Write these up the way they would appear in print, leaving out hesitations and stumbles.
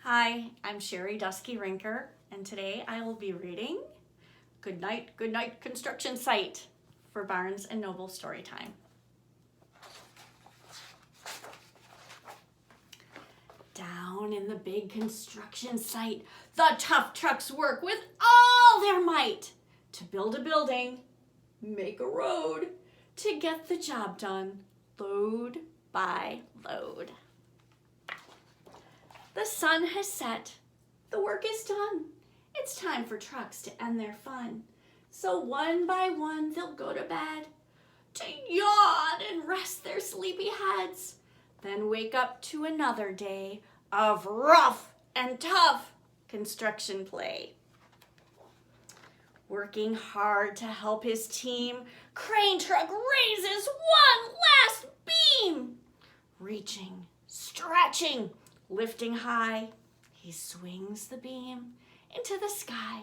Hi, I'm Sherri Duskey Rinker, and today I will be reading Goodnight, Goodnight Construction Site for Barnes & Noble Storytime. Down in the big construction site, the tough trucks work with all their might to build a building, make a road, to get the job done, load by load. The sun has set, the work is done. It's time for trucks to end their fun. So one by one they'll go to bed, to yawn and rest their sleepy heads, then wake up to another day of rough and tough construction play. Working hard to help his team, crane truck raises one last beam. Reaching, stretching, lifting high, he swings the beam into the sky.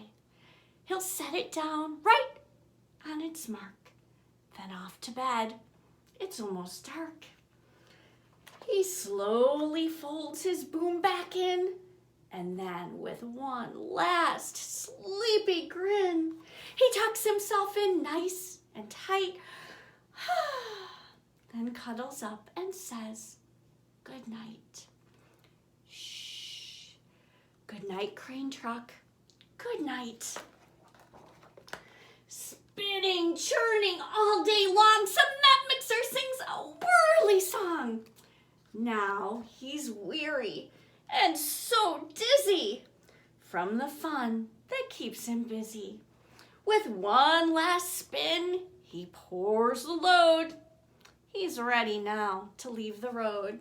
He'll set it down right on its mark, then off to bed. It's almost dark. He slowly folds his boom back in, and then with one last sleepy grin, he tucks himself in nice and tight, then cuddles up and says, "Good night." Shh. Good night, crane truck. Good night. Spinning, churning all day long, cement mixer sings a whirly song. Now he's weary and so dizzy from the fun that keeps him busy. With one last spin, he pours the load. He's ready now to leave the road.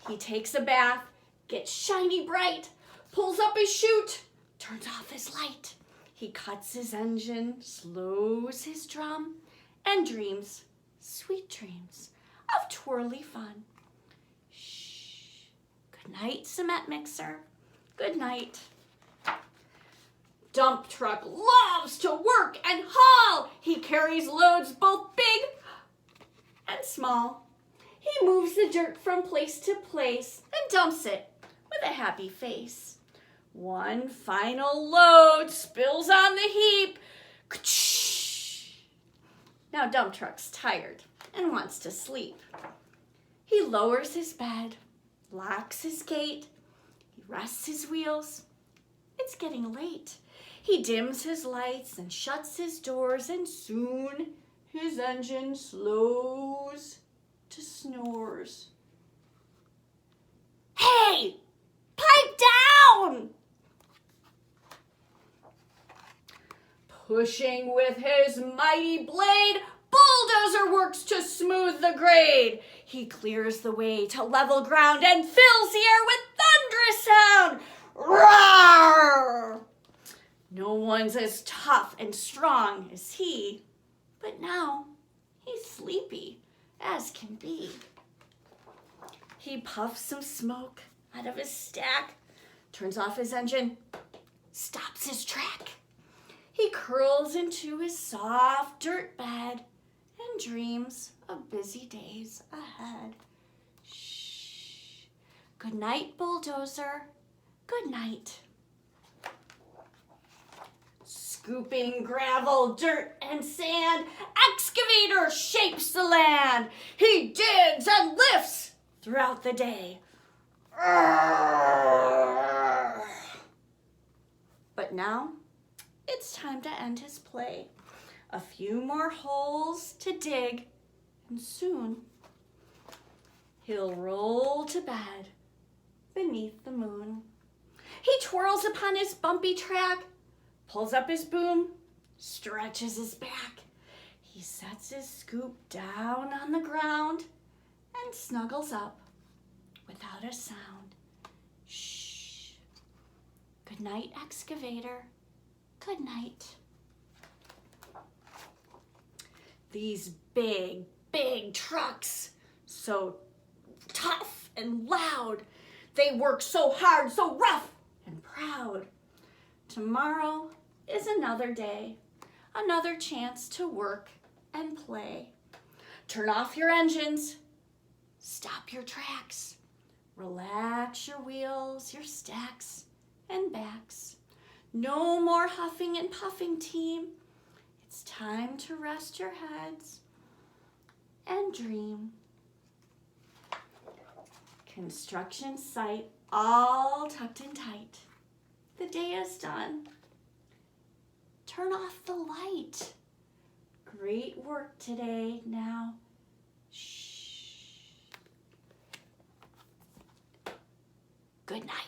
He takes a bath, gets shiny bright, pulls up his chute, turns off his light. He cuts his engine, slows his drum, and dreams sweet dreams of twirly fun. Shh. Good night, cement mixer. Good night. Dump truck loves to work and haul. He carries loads both big and small. He moves the dirt from place to place and dumps it with a happy face. One final load spills on the heap. Now dump truck's tired and wants to sleep. He lowers his bed, locks his gate, he rests his wheels. It's getting late. He dims his lights and shuts his doors, and soon his engine slows to snores. Hey! Pipe down! Pushing with his mighty blade, Bulldozer works to smooth the grade. He clears the way to level ground and fills the air with thunderous sound. Roar! No one's as tough and strong as he, but now he's sleepy as can be. He puffs some smoke out of his stack, turns off his engine, stops his track. He curls into his soft dirt bed and dreams of busy days ahead. Shh. Good night, Bulldozer. Good night. Scooping gravel, dirt, and sand, Excavator shapes the land. He digs and lifts throughout the day. But now it's time to end his play. A few more holes to dig, and soon he'll roll to bed beneath the moon. He twirls upon his bumpy track, pulls up his boom, stretches his back. He sets his scoop down on the ground and snuggles up without a sound. Shh. Good night, Excavator. Good night. These big, big trucks, so tough and loud. They work so hard, so rough and proud. Tomorrow is another day, another chance to work and play. Turn off your engines, stop your tracks, Relax your wheels, your stacks, and backs. No more huffing and puffing, team. It's time to rest your heads and dream. Construction site all tucked in tight. The day is done. Turn off the light. Great work today. Now, shh. Good night.